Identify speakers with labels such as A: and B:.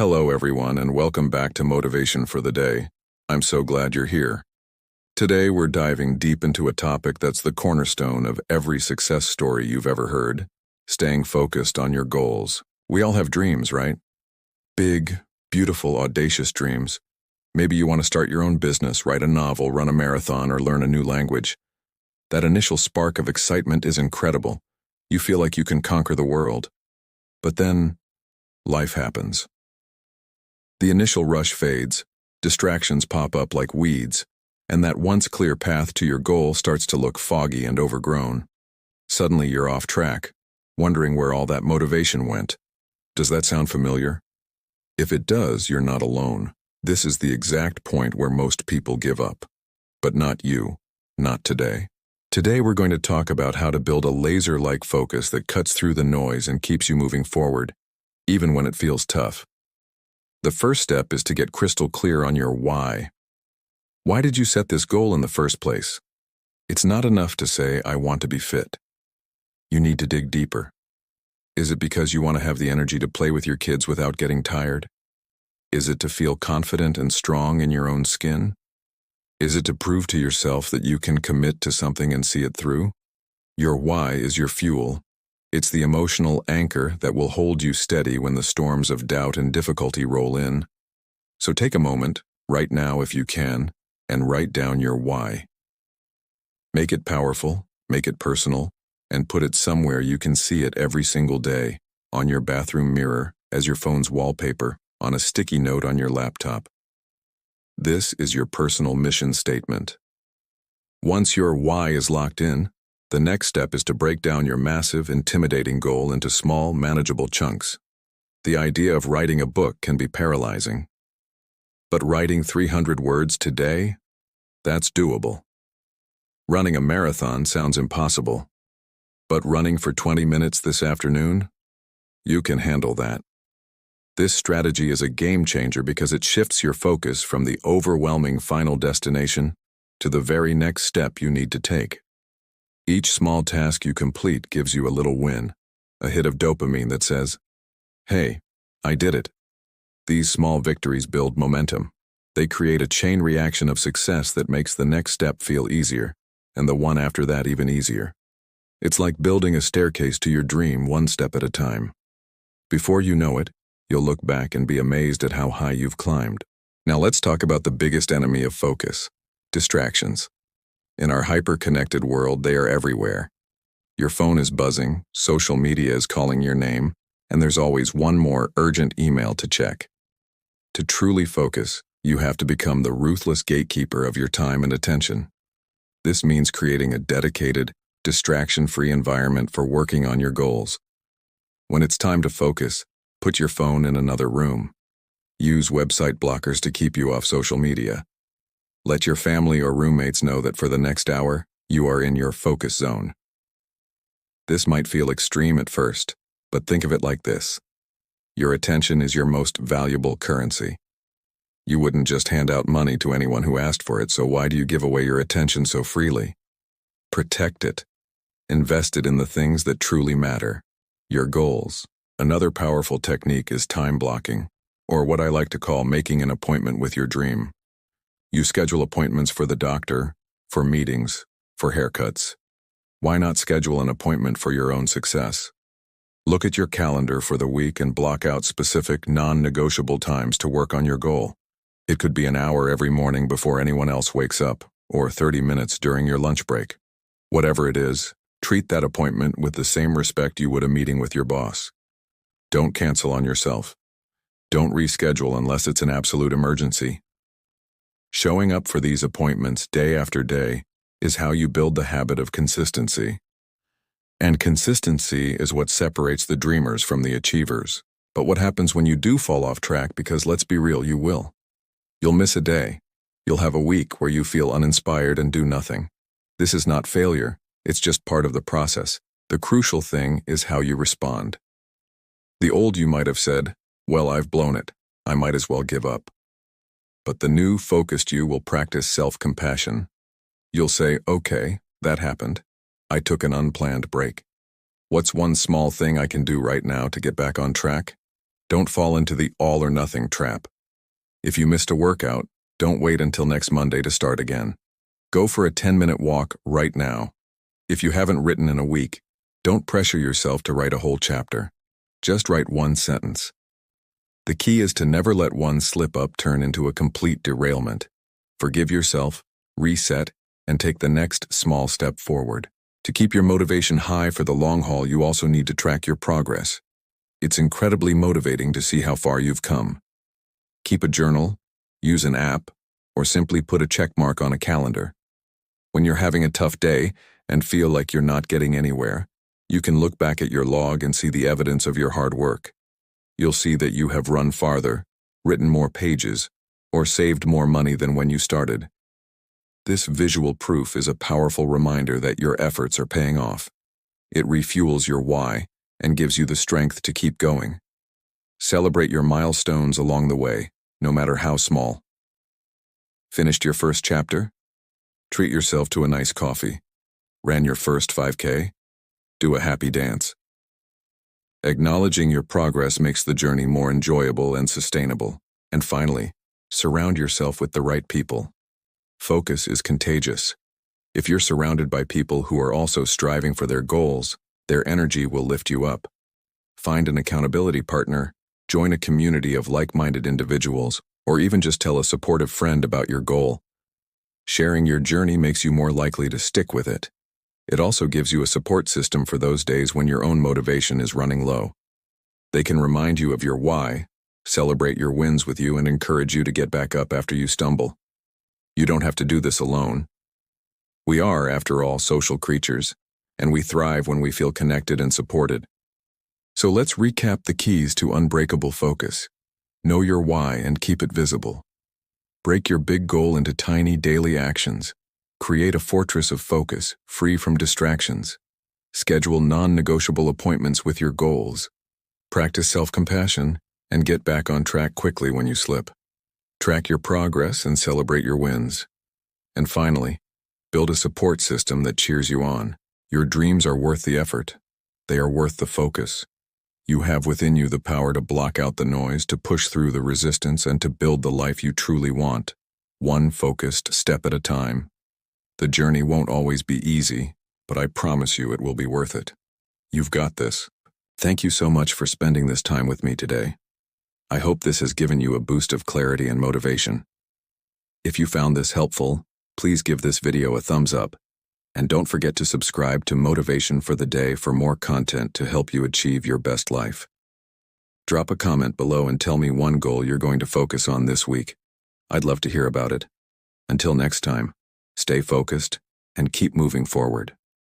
A: Hello, everyone, and welcome back to Motivation for the Day. I'm so glad you're here. Today, we're diving deep into a topic that's the cornerstone of every success story you've ever heard: staying focused on your goals. We all have dreams, right? Big, beautiful, audacious dreams. Maybe you want to start your own business, write a novel, run a marathon, or learn a new language. That initial spark of excitement is incredible. You feel like you can conquer the world. But then, life happens. The initial rush fades, distractions pop up like weeds, and that once clear path to your goal starts to look foggy and overgrown. Suddenly you're off track, wondering where all that motivation went. Does that sound familiar? If it does, you're not alone. This is the exact point where most people give up. But not you. Not today. Today we're going to talk about how to build a laser-like focus that cuts through the noise and keeps you moving forward, even when it feels tough. The first step is to get crystal clear on your why. Why did you set this goal in the first place? It's not enough to say, "I want to be fit." You need to dig deeper. Is it because you want to have the energy to play with your kids without getting tired? Is it to feel confident and strong in your own skin? Is it to prove to yourself that you can commit to something and see it through? Your why is your fuel. It's the emotional anchor that will hold you steady when the storms of doubt and difficulty roll in. So take a moment, right now if you can, and write down your why. Make it powerful, make it personal, and put it somewhere you can see it every single day, on your bathroom mirror, as your phone's wallpaper, on a sticky note on your laptop. This is your personal mission statement. Once your why is locked in, the next step is to break down your massive, intimidating goal into small, manageable chunks. The idea of writing a book can be paralyzing. But writing 300 words today? That's doable. Running a marathon sounds impossible. But running for 20 minutes this afternoon? You can handle that. This strategy is a game changer because it shifts your focus from the overwhelming final destination to the very next step you need to take. Each small task you complete gives you a little win, a hit of dopamine that says, "Hey, I did it." These small victories build momentum. They create a chain reaction of success that makes the next step feel easier, and the one after that even easier. It's like building a staircase to your dream one step at a time. Before you know it, you'll look back and be amazed at how high you've climbed. Now let's talk about the biggest enemy of focus: distractions. In our hyper-connected world, they are everywhere. Your phone is buzzing, social media is calling your name, and there's always one more urgent email to check. To truly focus, you have to become the ruthless gatekeeper of your time and attention. This means creating a dedicated, distraction-free environment for working on your goals. When it's time to focus, put your phone in another room. Use website blockers to keep you off social media. Let your family or roommates know that for the next hour, you are in your focus zone. This might feel extreme at first, but think of it like this. Your attention is your most valuable currency. You wouldn't just hand out money to anyone who asked for it, so why do you give away your attention so freely? Protect it. Invest it in the things that truly matter, your goals. Another powerful technique is time blocking, or what I like to call making an appointment with your dream. You schedule appointments for the doctor, for meetings, for haircuts. Why not schedule an appointment for your own success? Look at your calendar for the week and block out specific, non-negotiable times to work on your goal. It could be an hour every morning before anyone else wakes up, or 30 minutes during your lunch break. Whatever it is, treat that appointment with the same respect you would a meeting with your boss. Don't cancel on yourself. Don't reschedule unless it's an absolute emergency. Showing up for these appointments day after day is how you build the habit of consistency. And consistency is what separates the dreamers from the achievers. But what happens when you do fall off track? Because let's be real, you will. You'll miss a day. You'll have a week where you feel uninspired and do nothing. This is not failure. It's just part of the process. The crucial thing is how you respond. The old you might have said, "Well, I've blown it. I might as well give up." But the new, focused you will practice self-compassion. You'll say, "Okay, that happened. I took an unplanned break. What's one small thing I can do right now to get back on track?" Don't fall into the all or nothing trap. If you missed a workout, don't wait until next Monday to start again. Go for a 10-minute walk right now. If you haven't written in a week, don't pressure yourself to write a whole chapter. Just write one sentence. The key is to never let one slip-up turn into a complete derailment. Forgive yourself, reset, and take the next small step forward. To keep your motivation high for the long haul, you also need to track your progress. It's incredibly motivating to see how far you've come. Keep a journal, use an app, or simply put a check mark on a calendar. When you're having a tough day and feel like you're not getting anywhere, you can look back at your log and see the evidence of your hard work. You'll see that you have run farther, written more pages, or saved more money than when you started. This visual proof is a powerful reminder that your efforts are paying off. It refuels your why and gives you the strength to keep going. Celebrate your milestones along the way, no matter how small. Finished your first chapter? Treat yourself to a nice coffee. Ran your first 5K? Do a happy dance. Acknowledging your progress makes the journey more enjoyable and sustainable. And finally, surround yourself with the right people. Focus is contagious. If you're surrounded by people who are also striving for their goals, their energy will lift you up. Find an accountability partner, join a community of like-minded individuals, or even just tell a supportive friend about your goal. Sharing your journey makes you more likely to stick with it. It also gives you a support system for those days when your own motivation is running low. They can remind you of your why, celebrate your wins with you, and encourage you to get back up after you stumble. You don't have to do this alone. We are, after all, social creatures, and we thrive when we feel connected and supported. So let's recap the keys to unbreakable focus. Know your why and keep it visible. Break your big goal into tiny daily actions. Create a fortress of focus, free from distractions. Schedule non-negotiable appointments with your goals. Practice self-compassion and get back on track quickly when you slip. Track your progress and celebrate your wins. And finally, build a support system that cheers you on. Your dreams are worth the effort. They are worth the focus. You have within you the power to block out the noise, to push through the resistance, and to build the life you truly want, one focused step at a time. The journey won't always be easy, but I promise you it will be worth it. You've got this. Thank you so much for spending this time with me today. I hope this has given you a boost of clarity and motivation. If you found this helpful, please give this video a thumbs up. And don't forget to subscribe to Motivation for the Day for more content to help you achieve your best life. Drop a comment below and tell me one goal you're going to focus on this week. I'd love to hear about it. Until next time, stay focused and keep moving forward.